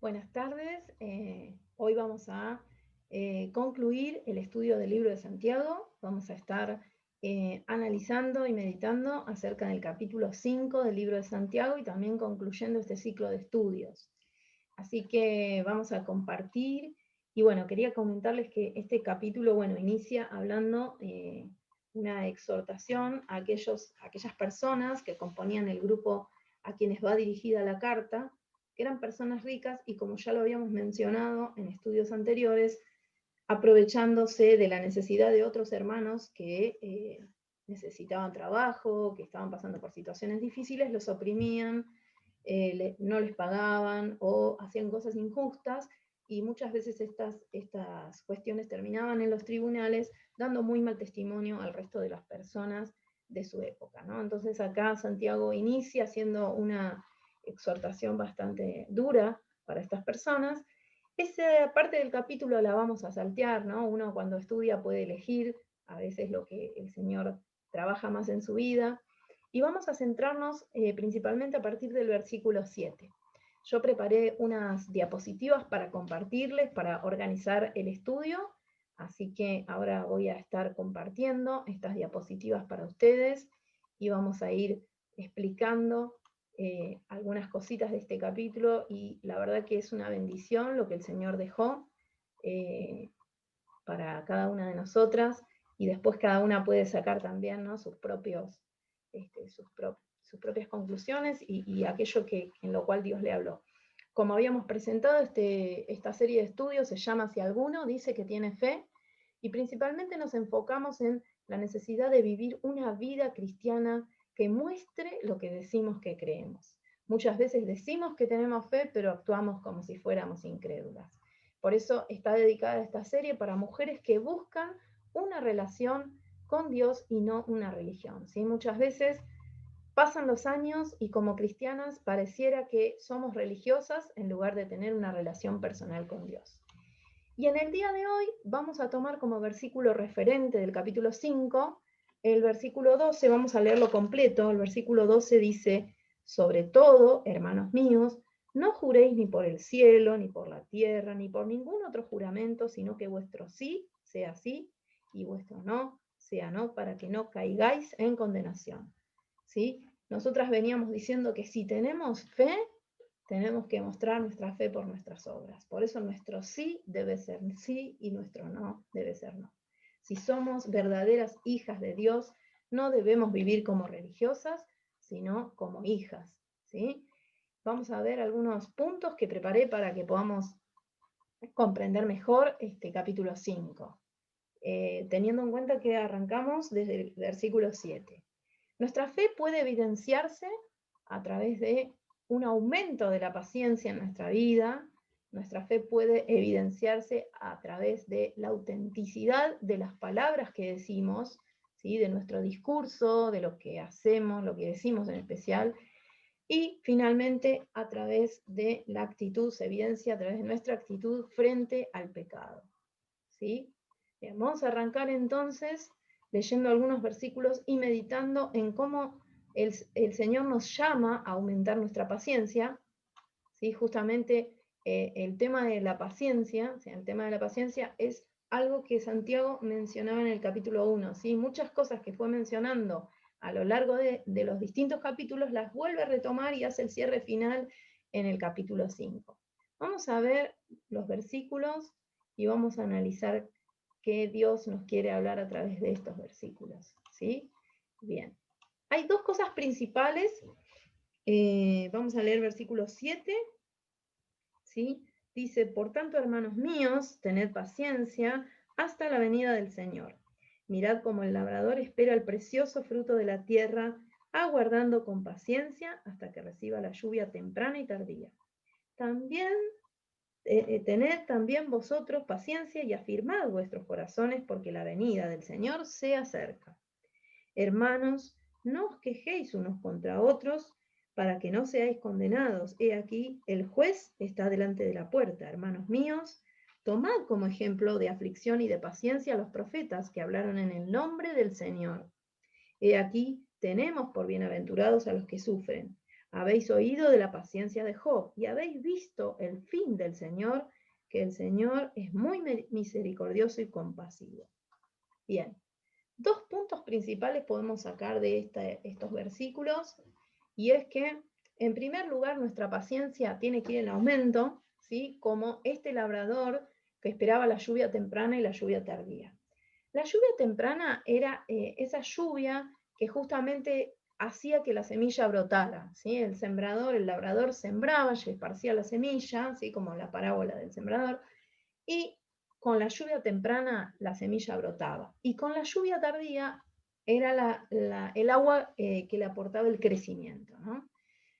Buenas tardes. Hoy vamos a concluir el estudio del libro de Santiago. Vamos a estar analizando y meditando acerca del capítulo 5 del libro de Santiago y también concluyendo este ciclo de estudios. Así que vamos a compartir. Y bueno, quería comentarles que este capítulo, inicia hablando una exhortación a aquellas personas que componían el grupo a quienes va dirigida la carta, que eran personas ricas y, como ya lo habíamos mencionado en estudios anteriores, aprovechándose de la necesidad de otros hermanos que necesitaban trabajo, que estaban pasando por situaciones difíciles, los oprimían, no les pagaban o hacían cosas injustas, y muchas veces estas cuestiones terminaban en los tribunales dando muy mal testimonio al resto de las personas de su época, ¿no? Entonces acá Santiago inicia haciendo una exhortación bastante dura para estas personas. Esa parte del capítulo la vamos a saltear, ¿no? Uno cuando estudia puede elegir a veces lo que el Señor trabaja más en su vida, y vamos a centrarnos principalmente a partir del versículo 7. Yo preparé unas diapositivas para compartirles, para organizar el estudio, así que ahora voy a estar compartiendo estas diapositivas para ustedes y vamos a ir explicando algunas cositas de este capítulo, y la verdad que es una bendición lo que el Señor dejó para cada una de nosotras, y después cada una puede sacar también, ¿no?, sus propias conclusiones y aquello en lo cual Dios le habló. Como habíamos presentado, esta serie de estudios se llama Si alguno dice que tiene fe, y principalmente nos enfocamos en la necesidad de vivir una vida cristiana que muestre lo que decimos que creemos. Muchas veces decimos que tenemos fe, pero actuamos como si fuéramos incrédulas. Por eso está dedicada esta serie para mujeres que buscan una relación con Dios y no una religión, ¿sí? Muchas veces pasan los años y como cristianas pareciera que somos religiosas en lugar de tener una relación personal con Dios. Y en el día de hoy vamos a tomar como versículo referente del capítulo 5 el versículo 12, vamos a leerlo completo. El versículo 12 dice: sobre todo, hermanos míos, no juréis ni por el cielo, ni por la tierra, ni por ningún otro juramento, sino que vuestro sí sea sí y vuestro no sea no, para que no caigáis en condenación. ¿Sí? Nosotras veníamos diciendo que si tenemos fe, tenemos que mostrar nuestra fe por nuestras obras. Por eso nuestro sí debe ser sí y nuestro no debe ser no. Si somos verdaderas hijas de Dios, no debemos vivir como religiosas, sino como hijas, ¿sí? Vamos a ver algunos puntos que preparé para que podamos comprender mejor este capítulo 5, teniendo en cuenta que arrancamos desde el versículo 7. Nuestra fe puede evidenciarse a través de un aumento de la paciencia en nuestra vida. Nuestra fe puede evidenciarse a través de la autenticidad de las palabras que decimos, ¿sí?, de nuestro discurso, de lo que hacemos, lo que decimos en especial. Y finalmente, a través de la actitud, se evidencia a través de nuestra actitud frente al pecado, ¿sí? Bien, vamos a arrancar entonces leyendo algunos versículos y meditando en cómo el Señor nos llama a aumentar nuestra paciencia, ¿sí? Justamente el tema de la paciencia, o sea, el tema de la paciencia es algo que Santiago mencionaba en el capítulo 1, ¿sí? Muchas cosas que fue mencionando a lo largo de los distintos capítulos las vuelve a retomar y hace el cierre final en el capítulo 5. Vamos a ver los versículos y vamos a analizar qué Dios nos quiere hablar a través de estos versículos, ¿sí? Bien. Hay dos cosas principales. Vamos a leer versículo 7, ¿sí? Dice: por tanto, hermanos míos, tened paciencia hasta la venida del Señor. Mirad cómo el labrador espera el precioso fruto de la tierra, aguardando con paciencia hasta que reciba la lluvia temprana y tardía. También tened también vosotros paciencia y afirmad vuestros corazones, porque la venida del Señor se acerca. Hermanos, no os quejéis unos contra otros, para que no seáis condenados. He aquí, el juez está delante de la puerta. Hermanos míos, tomad como ejemplo de aflicción y de paciencia a los profetas que hablaron en el nombre del Señor. He aquí, tenemos por bienaventurados a los que sufren. Habéis oído de la paciencia de Job y habéis visto el fin del Señor, que el Señor es muy misericordioso y compasivo. Bien, dos puntos principales podemos sacar de estos versículos, y es que, en primer lugar, nuestra paciencia tiene que ir en aumento, ¿sí? Como este labrador que esperaba la lluvia temprana y la lluvia tardía. La lluvia temprana era esa lluvia que justamente hacía que la semilla brotara, ¿sí? El sembrador, el labrador sembraba y esparcía la semilla, ¿sí? Como la parábola del sembrador, y con la lluvia temprana la semilla brotaba. Y con la lluvia tardía era el agua que le aportaba el crecimiento, ¿no?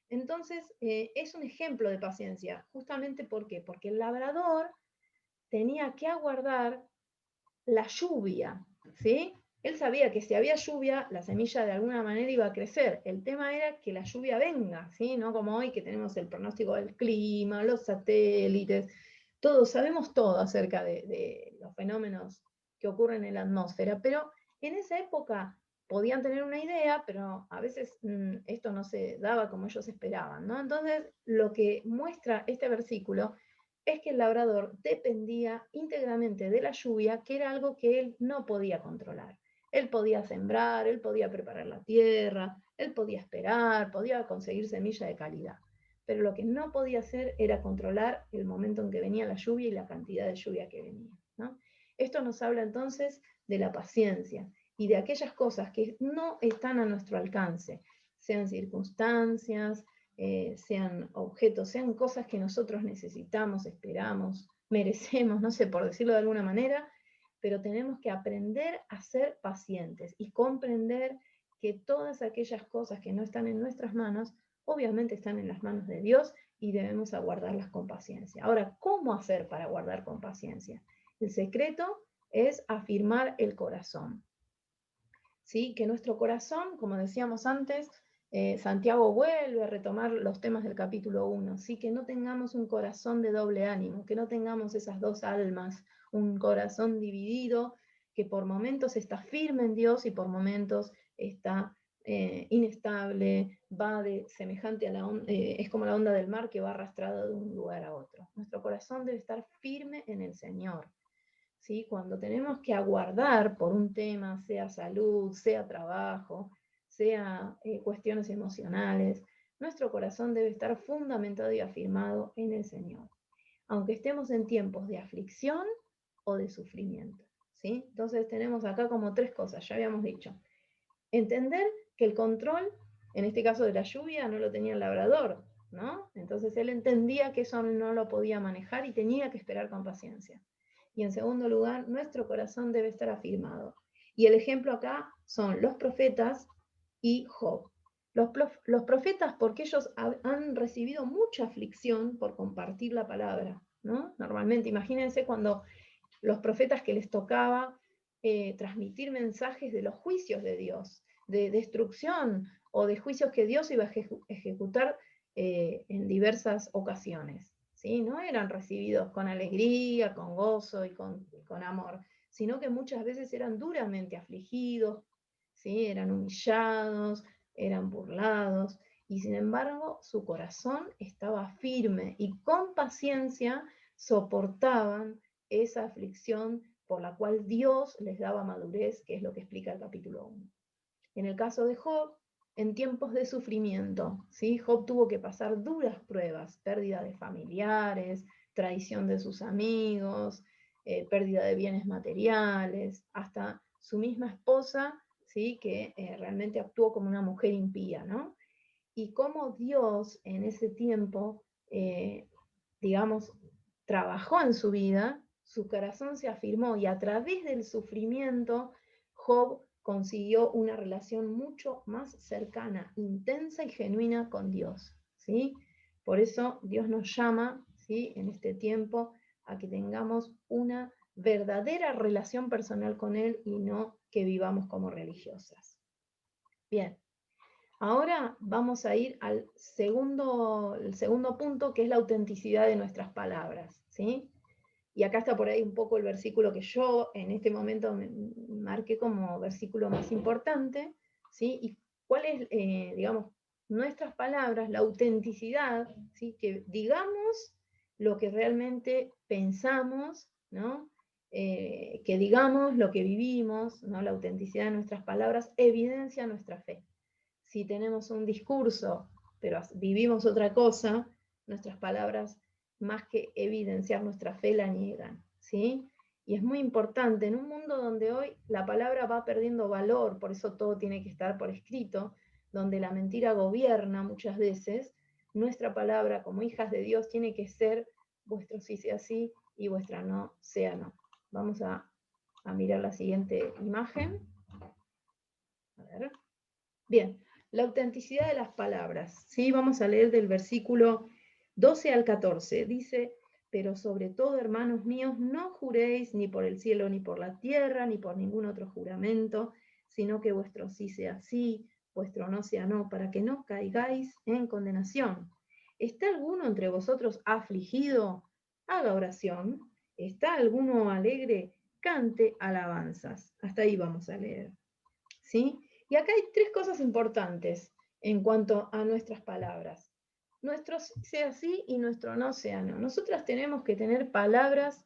Entonces, es un ejemplo de paciencia, justamente ¿por qué? Porque el labrador tenía que aguardar la lluvia, ¿sí? Él sabía que si había lluvia, la semilla de alguna manera iba a crecer. El tema era que la lluvia venga, ¿sí? No como hoy que tenemos el pronóstico del clima, los satélites, todo, sabemos todo acerca de los fenómenos que ocurren en la atmósfera, pero en esa época podían tener una idea, pero a veces esto no se daba como ellos esperaban, ¿no? Entonces, lo que muestra este versículo es que el labrador dependía íntegramente de la lluvia, que era algo que él no podía controlar. Él podía sembrar, él podía preparar la tierra, él podía esperar, podía conseguir semilla de calidad. Pero lo que no podía hacer era controlar el momento en que venía la lluvia y la cantidad de lluvia que venía, ¿no? Esto nos habla entonces de la paciencia y de aquellas cosas que no están a nuestro alcance, sean circunstancias, sean objetos, sean cosas que nosotros necesitamos, esperamos, merecemos, no sé, por decirlo de alguna manera, pero tenemos que aprender a ser pacientes y comprender que todas aquellas cosas que no están en nuestras manos, obviamente están en las manos de Dios y debemos aguardarlas con paciencia. Ahora, ¿cómo hacer para guardar con paciencia? El secreto es afirmar el corazón. ¿Sí? Que nuestro corazón, como decíamos antes, Santiago vuelve a retomar los temas del capítulo 1, ¿sí? Que no tengamos un corazón de doble ánimo, que no tengamos esas dos almas, un corazón dividido, que por momentos está firme en Dios y por momentos está inestable, va de semejante a la onda, es como la onda del mar que va arrastrada de un lugar a otro. Nuestro corazón debe estar firme en el Señor. ¿Sí? Cuando tenemos que aguardar por un tema, sea salud, sea trabajo, sea cuestiones emocionales, nuestro corazón debe estar fundamentado y afirmado en el Señor, aunque estemos en tiempos de aflicción o de sufrimiento. ¿Sí? Entonces tenemos acá como tres cosas, ya habíamos dicho. Entender que el control, en este caso de la lluvia, no lo tenía el labrador, ¿no? Entonces él entendía que eso no lo podía manejar y tenía que esperar con paciencia. Y en segundo lugar, nuestro corazón debe estar afirmado. Y el ejemplo acá son los profetas y Job. Los profetas, porque ellos han recibido mucha aflicción por compartir la palabra, ¿no? Normalmente, imagínense cuando los profetas que les tocaba transmitir mensajes de los juicios de Dios, de destrucción o de juicios que Dios iba a ejecutar en diversas ocasiones. ¿Sí? No eran recibidos con alegría, con gozo y con amor, sino que muchas veces eran duramente afligidos, ¿sí? Eran humillados, eran burlados, y sin embargo su corazón estaba firme y con paciencia soportaban esa aflicción por la cual Dios les daba madurez, que es lo que explica el capítulo 1. En el caso de Job, en tiempos de sufrimiento, ¿sí? Job tuvo que pasar duras pruebas, pérdida de familiares, traición de sus amigos, pérdida de bienes materiales, hasta su misma esposa, ¿sí? Que realmente actuó como una mujer impía, ¿no? Y cómo Dios en ese tiempo, digamos, trabajó en su vida, su corazón se afirmó y a través del sufrimiento, Job consiguió una relación mucho más cercana, intensa y genuina con Dios, ¿sí? Por eso Dios nos llama, ¿sí? En este tiempo a que tengamos una verdadera relación personal con Él y no que vivamos como religiosas. Bien, ahora vamos a ir al el segundo punto, que es la autenticidad de nuestras palabras, ¿sí? Y acá está por ahí un poco el versículo que yo en este momento marqué como versículo más importante, ¿sí? Y cuál es, digamos, nuestras palabras, la autenticidad, ¿sí? Que digamos lo que realmente pensamos, ¿no? Que digamos lo que vivimos, ¿no? La autenticidad de nuestras palabras evidencia nuestra fe. Si tenemos un discurso, pero vivimos otra cosa, nuestras palabras, más que evidenciar nuestra fe, la niegan, ¿sí? Y es muy importante, en un mundo donde hoy la palabra va perdiendo valor, por eso todo tiene que estar por escrito, donde la mentira gobierna muchas veces, nuestra palabra como hijas de Dios tiene que ser vuestro sí sea sí y vuestra no sea no. Vamos a mirar la siguiente imagen. A ver. Bien, la autenticidad de las palabras. ¿Sí? Vamos a leer del versículo 12 al 14. Dice, pero sobre todo, hermanos míos, no juréis ni por el cielo, ni por la tierra, ni por ningún otro juramento, sino que vuestro sí sea sí, vuestro no sea no, para que no caigáis en condenación. ¿Está alguno entre vosotros afligido? Haga oración. ¿Está alguno alegre? Cante alabanzas. Hasta ahí vamos a leer. ¿Sí? Y acá hay tres cosas importantes en cuanto a nuestras palabras. Nuestro sea sí y nuestro no sea no. Nosotras tenemos que tener palabras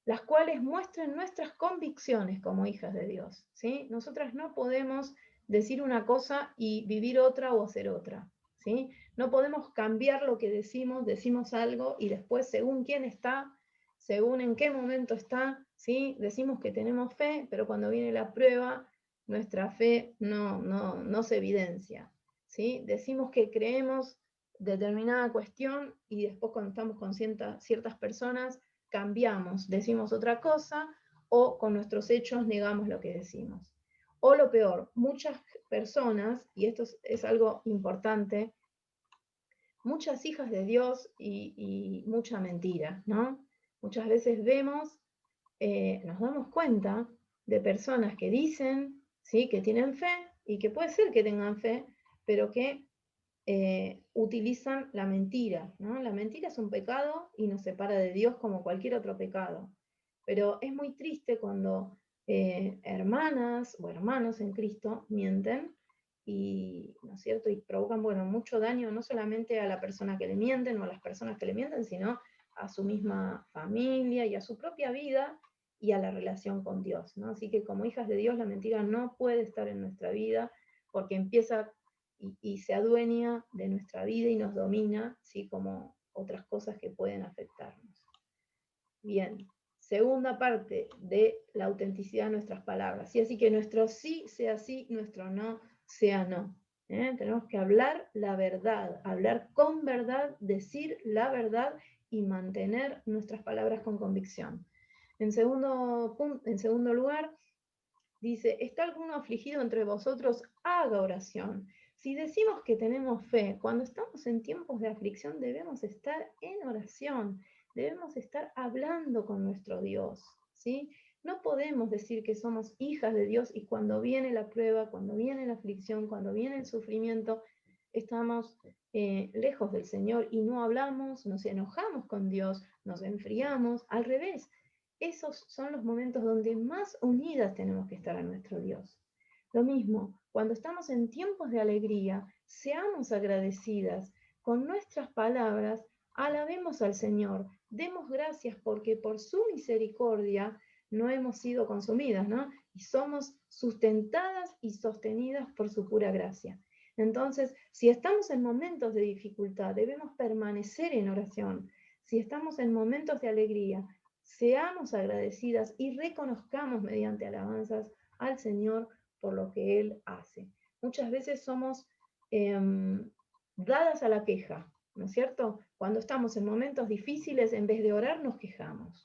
las cuales muestren nuestras convicciones como hijas de Dios. ¿Sí? Nosotras no podemos decir una cosa y vivir otra o hacer otra. ¿Sí? No podemos cambiar lo que decimos, decimos algo y después según quién está, según en qué momento está, ¿sí? Decimos que tenemos fe, pero cuando viene la prueba, nuestra fe no se evidencia. ¿Sí? Decimos que creemos determinada cuestión y después cuando estamos con ciertas personas, cambiamos, decimos otra cosa o con nuestros hechos negamos lo que decimos. O lo peor, muchas personas, y esto es algo importante, muchas hijas de Dios y mucha mentira, ¿no? Muchas veces vemos, nos damos cuenta de personas que dicen, ¿sí? Que tienen fe, y que puede ser que tengan fe, pero que utilizan la mentira, ¿no? La mentira es un pecado y nos separa de Dios como cualquier otro pecado. Pero es muy triste cuando hermanas o hermanos en Cristo mienten y, ¿no es cierto? Y provocan, bueno, mucho daño no solamente a la persona que le mienten o a las personas que le mienten, sino a su misma familia y a su propia vida y a la relación con Dios, ¿no? Así que como hijas de Dios la mentira no puede estar en nuestra vida porque empieza y se adueña de nuestra vida y nos domina, ¿sí? Como otras cosas que pueden afectarnos. Bien, segunda parte de la autenticidad de nuestras palabras. ¿Sí? Así que nuestro sí sea sí, nuestro no sea no. Tenemos que hablar la verdad, hablar con verdad, decir la verdad y mantener nuestras palabras con convicción. En segundo lugar, dice, ¿está alguno afligido entre vosotros? Haga oración. Si decimos que tenemos fe, cuando estamos en tiempos de aflicción debemos estar en oración, debemos estar hablando con nuestro Dios, ¿sí? No podemos decir que somos hijas de Dios y cuando viene la prueba, cuando viene la aflicción, cuando viene el sufrimiento, estamos lejos del Señor y no hablamos, nos enojamos con Dios, nos enfriamos, al revés. Esos son los momentos donde más unidas tenemos que estar a nuestro Dios. Lo mismo, cuando estamos en tiempos de alegría, seamos agradecidas con nuestras palabras, alabemos al Señor, demos gracias porque por su misericordia no hemos sido consumidas, ¿no? Y somos sustentadas y sostenidas por su pura gracia. Entonces, si estamos en momentos de dificultad, debemos permanecer en oración. Si estamos en momentos de alegría, seamos agradecidas y reconozcamos mediante alabanzas al Señor por lo que Él hace. Muchas veces somos dadas a la queja, ¿no es cierto? Cuando estamos en momentos difíciles, en vez de orar, nos quejamos.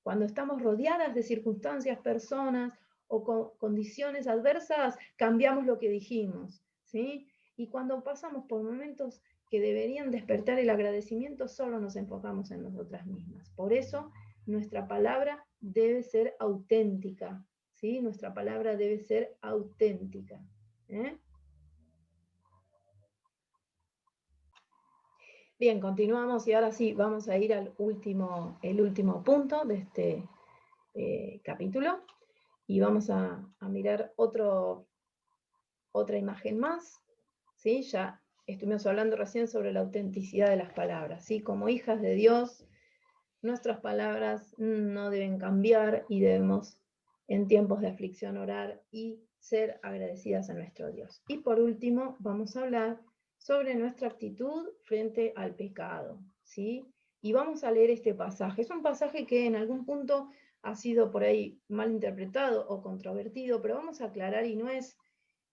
Cuando estamos rodeadas de circunstancias, personas o condiciones adversas, cambiamos lo que dijimos, ¿sí? Y cuando pasamos por momentos que deberían despertar el agradecimiento, solo nos enfocamos en nosotras mismas. Por eso, nuestra palabra debe ser auténtica, ¿sí? Nuestra palabra debe ser auténtica. ¿eh? Bien, continuamos y ahora sí, vamos a ir al el último punto de este capítulo y vamos a mirar otra imagen más, ¿sí? Ya estuvimos hablando recién sobre la autenticidad de las palabras, ¿sí? Como hijas de Dios, nuestras palabras no deben cambiar y debemos en tiempos de aflicción orar y ser agradecidas a nuestro Dios. Y por último, vamos a hablar sobre nuestra actitud frente al pecado, ¿sí? Y vamos a leer este pasaje. Es un pasaje que en algún punto ha sido por ahí mal interpretado o controvertido, pero vamos a aclarar y no es,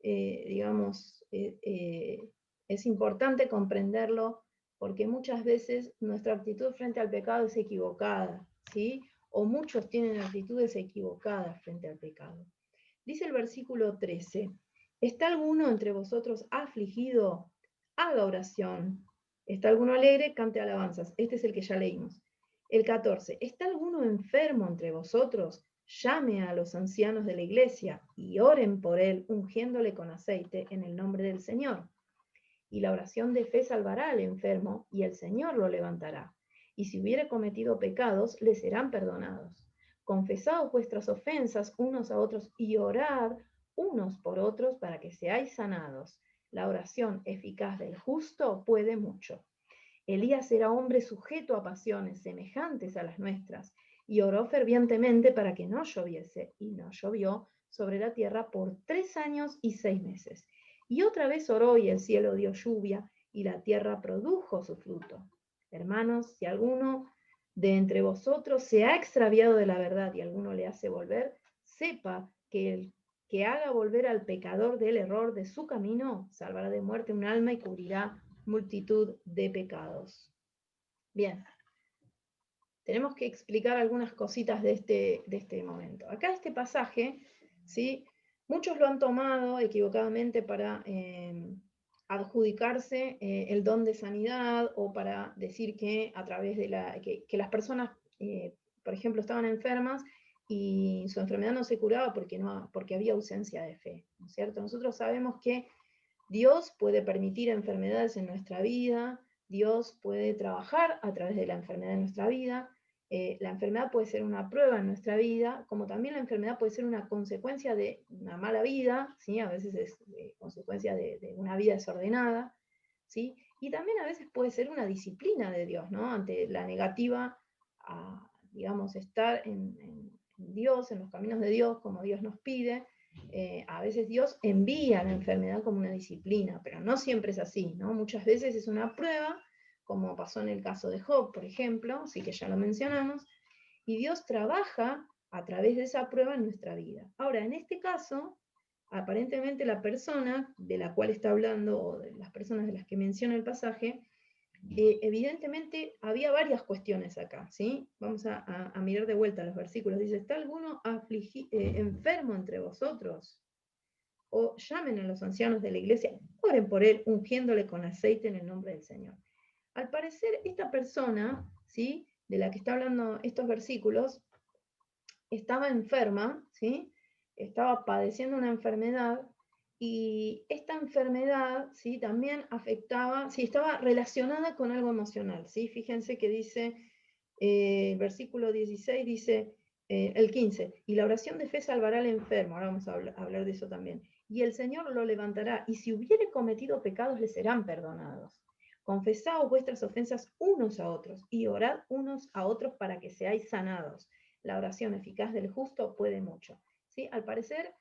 digamos, es importante comprenderlo porque muchas veces nuestra actitud frente al pecado es equivocada, ¿sí? O muchos tienen actitudes equivocadas frente al pecado. Dice el versículo 13, ¿está alguno entre vosotros afligido? Haga oración. ¿Está alguno alegre? Cante alabanzas. Este es el que ya leímos. El 14, ¿está alguno enfermo entre vosotros? Llame a los ancianos de la iglesia y oren por él, ungiéndole con aceite en el nombre del Señor. Y la oración de fe salvará al enfermo, y el Señor lo levantará. Y si hubiere cometido pecados, le serán perdonados. Confesaos vuestras ofensas unos a otros y orad unos por otros para que seáis sanados. La oración eficaz del justo puede mucho. Elías era hombre sujeto a pasiones semejantes a las nuestras, y oró fervientemente para que no lloviese, y no llovió sobre la tierra por 3 años y 6 meses. Y otra vez oró y el cielo dio lluvia, y la tierra produjo su fruto. Hermanos, si alguno de entre vosotros se ha extraviado de la verdad y alguno le hace volver, sepa que el que haga volver al pecador del error de su camino, salvará de muerte un alma y cubrirá multitud de pecados. Bien, tenemos que explicar algunas cositas de este momento. Acá este pasaje, ¿sí? Muchos lo han tomado equivocadamente para adjudicarse el don de sanidad o para decir que a través de que las personas, por ejemplo, estaban enfermas y su enfermedad no se curaba porque había ausencia de fe, ¿no es cierto? Nosotros sabemos que Dios puede permitir enfermedades en nuestra vida, Dios puede trabajar a través de la enfermedad en nuestra vida. La enfermedad puede ser una prueba en nuestra vida, como también la enfermedad puede ser una consecuencia de una mala vida, ¿sí? A veces es consecuencia de una vida desordenada, ¿sí? Y también a veces puede ser una disciplina de Dios, ¿no? Ante la negativa a, digamos, estar en Dios, en los caminos de Dios, como Dios nos pide. A veces Dios envía la enfermedad como una disciplina, pero no siempre es así, ¿no? Muchas veces es una prueba, como pasó en el caso de Job, por ejemplo, así que ya lo mencionamos, y Dios trabaja a través de esa prueba en nuestra vida. Ahora, en este caso, aparentemente la persona de la cual está hablando, o de las personas de las que menciona el pasaje, evidentemente había varias cuestiones acá, ¿sí? Vamos a mirar de vuelta los versículos. Dice, ¿está alguno enfermo entre vosotros? O llamen a los ancianos de la iglesia, oren por él, ungiéndole con aceite en el nombre del Señor. Al parecer, esta persona, ¿sí? De la que está hablando estos versículos, estaba enferma, ¿sí? Estaba padeciendo una enfermedad y esta enfermedad, ¿sí? También afectaba, sí, estaba relacionada con algo emocional, ¿sí? Fíjense que dice, versículo 16 dice, el 15, y la oración de fe salvará al enfermo, ahora vamos a hablar de eso también, y el Señor lo levantará, y si hubiere cometido pecados le serán perdonados. Confesaos vuestras ofensas unos a otros, y orad unos a otros para que seáis sanados. La oración eficaz del justo puede mucho. ¿Sí? Al parecer,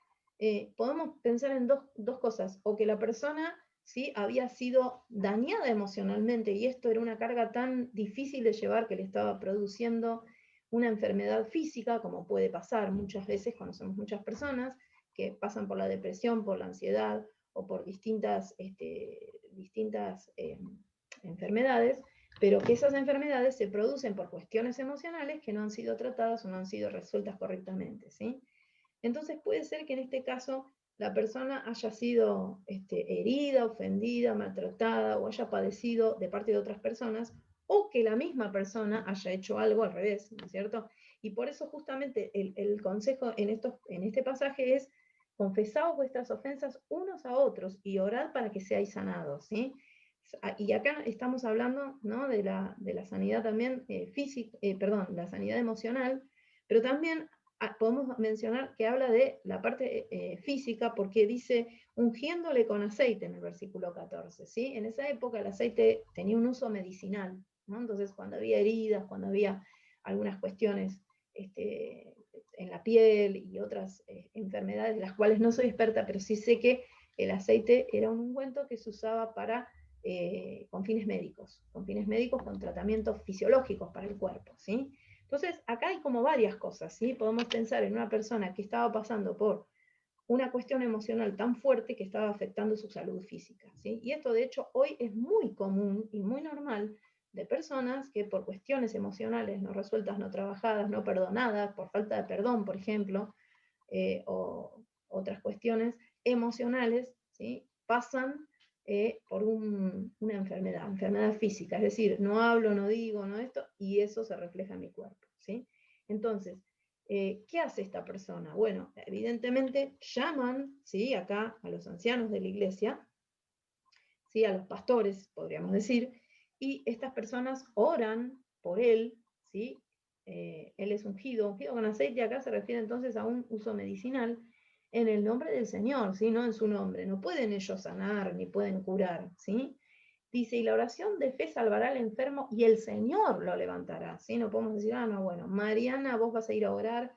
podemos pensar en dos cosas, o que la persona, ¿sí? Había sido dañada emocionalmente y esto era una carga tan difícil de llevar que le estaba produciendo una enfermedad física, como puede pasar muchas veces, conocemos muchas personas que pasan por la depresión, por la ansiedad o por distintas enfermedades, pero que esas enfermedades se producen por cuestiones emocionales que no han sido tratadas o no han sido resueltas correctamente, ¿sí? Entonces puede ser que en este caso la persona haya sido herida, ofendida, maltratada o haya padecido de parte de otras personas, o que la misma persona haya hecho algo al revés, ¿no es cierto? Y por eso justamente el consejo en este pasaje es: confesaos vuestras ofensas unos a otros y orad para que seáis sanados, ¿sí? Y acá estamos hablando, ¿no? de la sanidad también física, perdón, la sanidad emocional, pero también podemos mencionar que habla de la parte física, porque dice ungiéndole con aceite en el versículo 14, ¿sí? En esa época el aceite tenía un uso medicinal, ¿no? Entonces cuando había heridas, cuando había algunas cuestiones en la piel y otras enfermedades, de las cuales no soy experta, pero sí sé que el aceite era un ungüento que se usaba con fines médicos, con tratamientos fisiológicos para el cuerpo, ¿sí? Entonces, acá hay como varias cosas, ¿sí? Podemos pensar en una persona que estaba pasando por una cuestión emocional tan fuerte que estaba afectando su salud física, ¿sí? Y esto, de hecho, hoy es muy común y muy normal de personas que por cuestiones emocionales no resueltas, no trabajadas, no perdonadas, por falta de perdón, por ejemplo, o otras cuestiones emocionales, ¿sí? Pasan por una enfermedad física, es decir, no hablo, no digo, no esto, y eso se refleja en mi cuerpo, ¿sí? Entonces, ¿qué hace esta persona? Bueno, evidentemente llaman, ¿sí? Acá a los ancianos de la iglesia, ¿sí? A los pastores, podríamos decir, y estas personas oran por él, ¿sí? Él es ungido con aceite, acá se refiere entonces a un uso medicinal en el nombre del Señor, ¿sí? No en su nombre. No pueden ellos sanar ni pueden curar, ¿sí? Dice, y la oración de fe salvará al enfermo y el Señor lo levantará, ¿sí? No podemos decir, no, bueno, Mariana, vos vas a ir a orar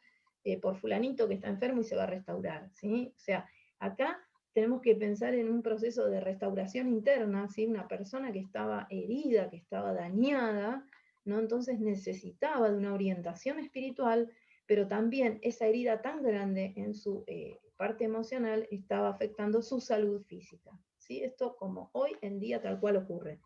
por fulanito que está enfermo y se va a restaurar, ¿sí? O sea, acá tenemos que pensar en un proceso de restauración interna, ¿sí? Una persona que estaba herida, que estaba dañada, ¿no? Entonces necesitaba de una orientación espiritual, pero también esa herida tan grande en su parte emocional estaba afectando su salud física, ¿sí? Esto como hoy en día tal cual ocurre.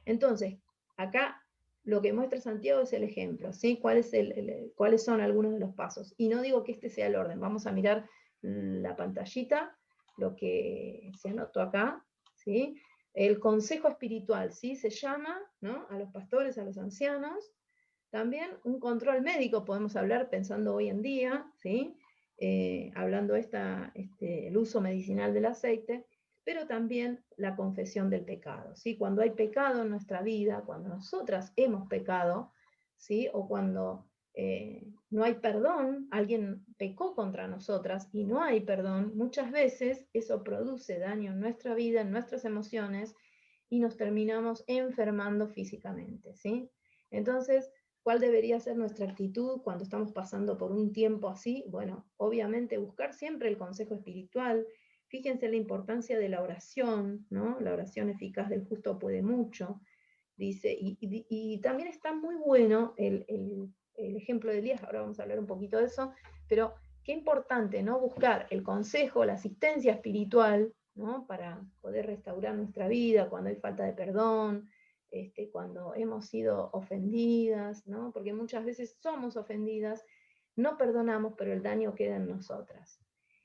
Entonces, acá lo que muestra Santiago es el ejemplo, ¿sí? ¿Cuáles son algunos de los pasos? Y no digo que este sea el orden, vamos a mirar la pantallita, lo que se anotó acá, ¿sí? El consejo espiritual, ¿sí? Se llama, ¿no? A los pastores, a los ancianos. También un control médico, podemos hablar pensando hoy en día, ¿sí? Hablando el uso medicinal del aceite, pero también la confesión del pecado, ¿sí? Cuando hay pecado en nuestra vida, cuando nosotras hemos pecado, ¿sí? O cuando no hay perdón, alguien pecó contra nosotras y no hay perdón, muchas veces eso produce daño en nuestra vida, en nuestras emociones, y nos terminamos enfermando físicamente, ¿sí? Entonces, ¿cuál debería ser nuestra actitud cuando estamos pasando por un tiempo así? Bueno, obviamente buscar siempre el consejo espiritual. Fíjense la importancia de la oración, ¿no? La oración eficaz del justo puede mucho, dice, y también está muy bueno el ejemplo de Elías, ahora vamos a hablar un poquito de eso, pero qué importante, ¿no? Buscar el consejo, la asistencia espiritual, ¿no? Para poder restaurar nuestra vida cuando hay falta de perdón, cuando hemos sido ofendidas, ¿no? Porque muchas veces somos ofendidas, no perdonamos, pero el daño queda en nosotras.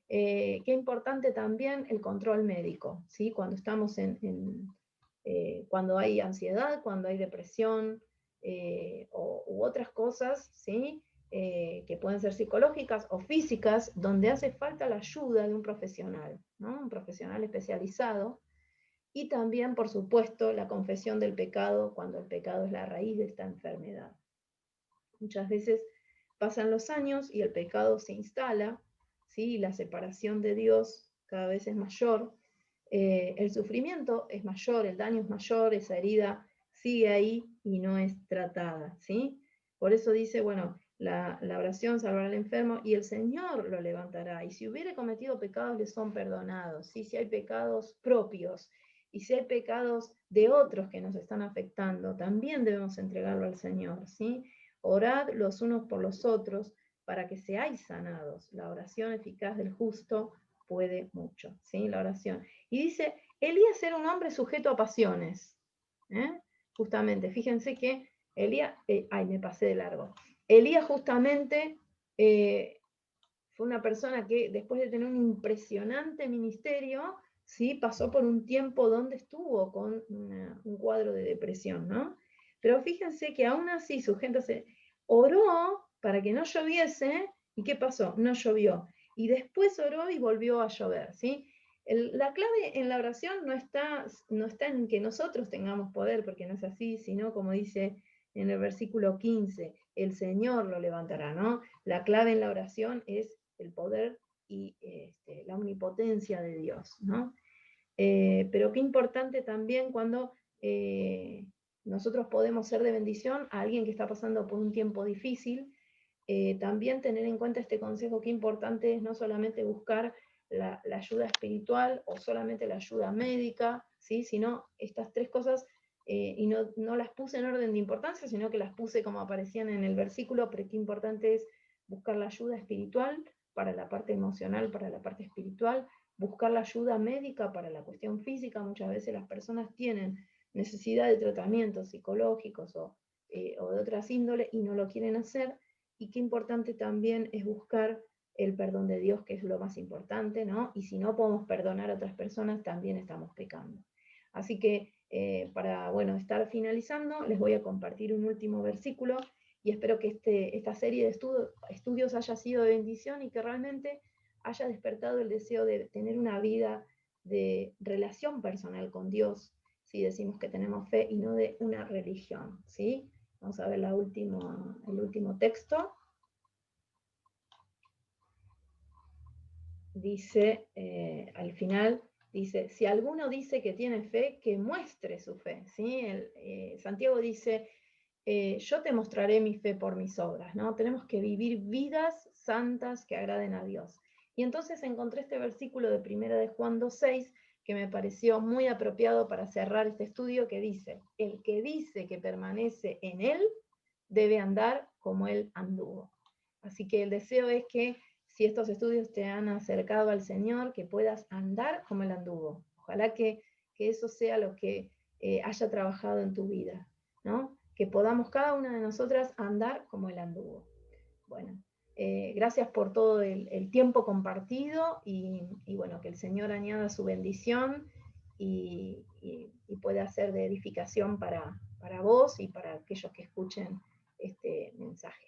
Qué importante también el control médico, ¿sí? Cuando estamos cuando hay ansiedad, cuando hay depresión u otras cosas, ¿sí? Que pueden ser psicológicas o físicas, donde hace falta la ayuda de un profesional, ¿no? Un profesional especializado. Y también, por supuesto, la confesión del pecado cuando el pecado es la raíz de esta enfermedad. Muchas veces pasan los años y el pecado se instala, ¿sí? La separación de Dios cada vez es mayor, el sufrimiento es mayor, el daño es mayor, esa herida sigue ahí y no es tratada, ¿sí? Por eso dice, bueno, la oración salvará al enfermo y el Señor lo levantará. Y si hubiere cometido pecados, le son perdonados, ¿sí? Si hay pecados propios y si hay pecados de otros que nos están afectando, también debemos entregarlo al Señor, ¿sí? Orad los unos por los otros para que seáis sanados. La oración eficaz del justo puede mucho, ¿sí? La oración. Y dice, Elías era un hombre sujeto a pasiones. Justamente, fíjense que Elías, me pasé de largo. Elías justamente fue una persona que después de tener un impresionante ministerio, ¿sí? Pasó por un tiempo donde estuvo con un cuadro de depresión, ¿no? Pero fíjense que aún así su gente oró para que no lloviese, ¿y qué pasó? No llovió. Y después oró y volvió a llover, ¿sí? La clave en la oración no está en que nosotros tengamos poder, porque no es así, sino como dice en el versículo 15, el Señor lo levantará, ¿no? La clave en la oración es el poder y la omnipotencia de Dios, ¿no? Pero qué importante también cuando nosotros podemos ser de bendición a alguien que está pasando por un tiempo difícil, también tener en cuenta este consejo, qué importante es no solamente buscar la ayuda espiritual o solamente la ayuda médica, ¿sí? Sino estas tres cosas, y no las puse en orden de importancia, sino que las puse como aparecían en el versículo, pero qué importante es buscar la ayuda espiritual para la parte emocional, para la parte espiritual, buscar la ayuda médica para la cuestión física. Muchas veces las personas tienen necesidad de tratamientos psicológicos o de otras índoles y no lo quieren hacer, y qué importante también es buscar el perdón de Dios, que es lo más importante, ¿no? Y si no podemos perdonar a otras personas, también estamos pecando. Así que para, bueno, estar finalizando, les voy a compartir un último versículo y espero que esta serie de estudios haya sido de bendición y que realmente haya despertado el deseo de tener una vida de relación personal con Dios, si decimos que tenemos fe y no de una religión, ¿sí? Vamos a ver el último texto. Dice, al final, dice, si alguno dice que tiene fe, que muestre su fe, ¿sí? Santiago dice, yo te mostraré mi fe por mis obras, ¿no? Tenemos que vivir vidas santas que agraden a Dios. Y entonces encontré este versículo de 1 de Juan 2:6 que me pareció muy apropiado para cerrar este estudio, que dice, el que dice que permanece en él, debe andar como él anduvo. Así que el deseo es que si estos estudios te han acercado al Señor, que puedas andar como él anduvo. Ojalá que eso sea lo que haya trabajado en tu vida, ¿no? Que podamos cada una de nosotras andar como él anduvo. Bueno, gracias por todo el tiempo compartido y bueno, que el Señor añada su bendición y pueda ser de edificación para vos y para aquellos que escuchen este mensaje.